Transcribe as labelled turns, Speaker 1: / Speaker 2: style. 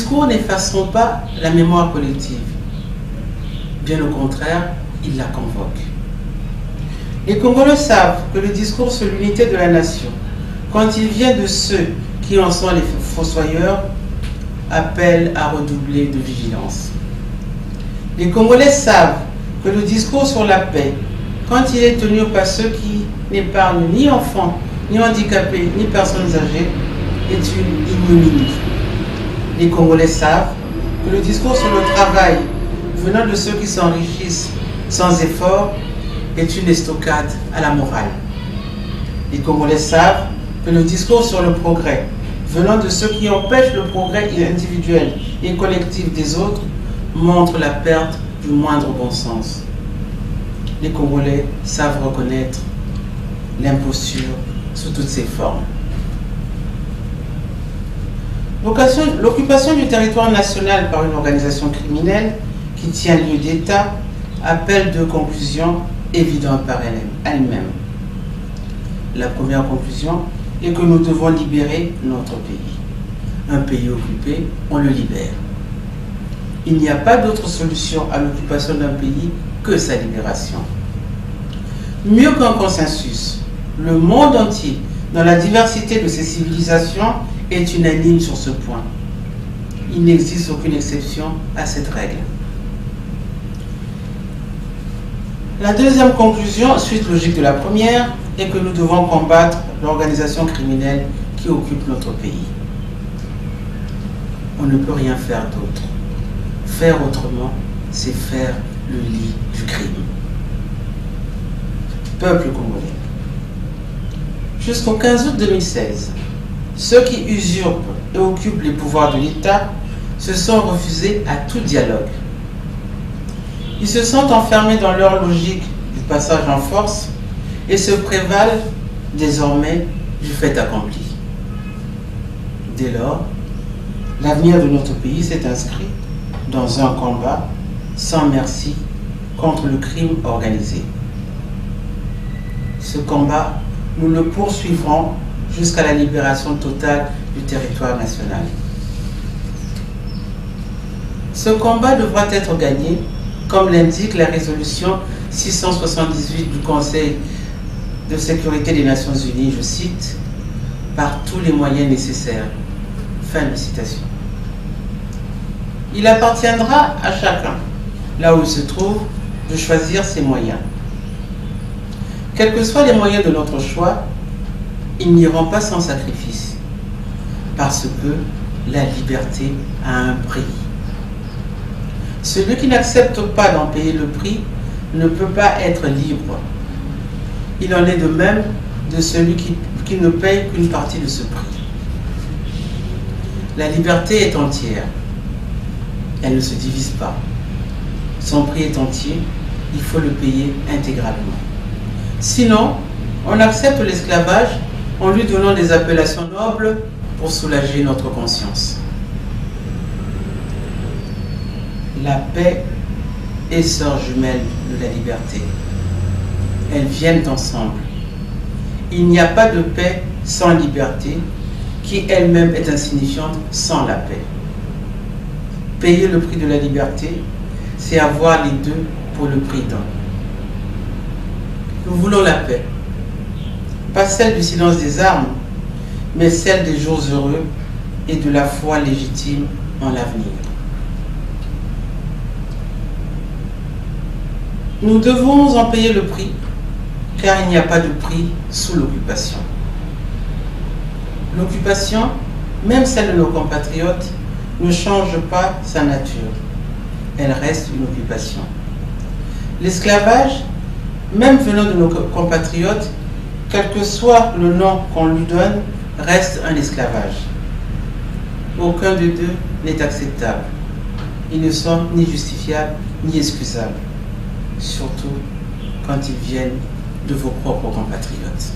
Speaker 1: discours n'effaceront pas la mémoire collective. Bien au contraire, ils la convoquent. Les Congolais savent que le discours sur l'unité de la nation, quand il vient de ceux qui en sont les fossoyeurs, appelle à redoubler de vigilance. Les Congolais savent que le discours sur la paix, quand il est tenu par ceux qui n'épargnent ni enfants, ni handicapés, ni personnes âgées, est une ignominie. Les Congolais savent que le discours sur le travail, venant de ceux qui s'enrichissent sans effort, est une estocade à la morale. Les Congolais savent que le discours sur le progrès, venant de ceux qui empêchent le progrès individuel et collectif des autres, montre la perte du moindre bon sens. Les Congolais savent reconnaître l'imposture sous toutes ses formes. L'occupation du territoire national par une organisation criminelle qui tient lieu d'État appelle deux conclusions évidentes par elle-même. La première conclusion est que nous devons libérer notre pays. Un pays occupé, on le libère. Il n'y a pas d'autre solution à l'occupation d'un pays que sa libération. Mieux qu'un consensus, le monde entier, dans la diversité de ses civilisations, est unanime sur ce point. Il n'existe aucune exception à cette règle. La deuxième conclusion, suite logique de la première, est que nous devons combattre l'organisation criminelle qui occupe notre pays. On ne peut rien faire d'autre. Faire autrement, c'est faire le lit du crime. Peuple congolais. Jusqu'au 15 août 2016, ceux qui usurpent et occupent les pouvoirs de l'État se sont refusés à tout dialogue. Ils se sont enfermés dans leur logique du passage en force et se prévalent désormais du fait accompli. Dès lors, l'avenir de notre pays s'est inscrit dans un combat sans merci contre le crime organisé. Ce combat, nous le poursuivrons jusqu'à la libération totale du territoire national. Ce combat devra être gagné, comme l'indique la résolution 678 du Conseil de sécurité des Nations Unies, je cite, « par tous les moyens nécessaires ». Fin de citation. Il appartiendra à chacun, là où il se trouve, de choisir ses moyens. Quels que soient les moyens de notre choix, ils n'iront pas sans sacrifice, parce que la liberté a un prix. Celui qui n'accepte pas d'en payer le prix ne peut pas être libre. Il en est de même de celui qui ne paye qu'une partie de ce prix. La liberté est entière. Elle ne se divise pas. Son prix est entier, il faut le payer intégralement. Sinon, on accepte l'esclavage en lui donnant des appellations nobles pour soulager notre conscience. La paix est sœur jumelle de la liberté. Elles viennent ensemble. Il n'y a pas de paix sans liberté, qui elle-même est insignifiante sans la paix. Payer le prix de la liberté, c'est avoir les deux pour le prix d'un. Nous voulons la paix, pas celle du silence des armes, mais celle des jours heureux et de la foi légitime en l'avenir. Nous devons en payer le prix, car il n'y a pas de prix sous l'occupation. L'occupation, même celle de nos compatriotes, ne change pas sa nature. Elle reste une occupation. L'esclavage, même venant de nos compatriotes, quel que soit le nom qu'on lui donne, reste un esclavage. Aucun des deux n'est acceptable. Ils ne sont ni justifiables ni excusables, surtout quand ils viennent de vos propres compatriotes.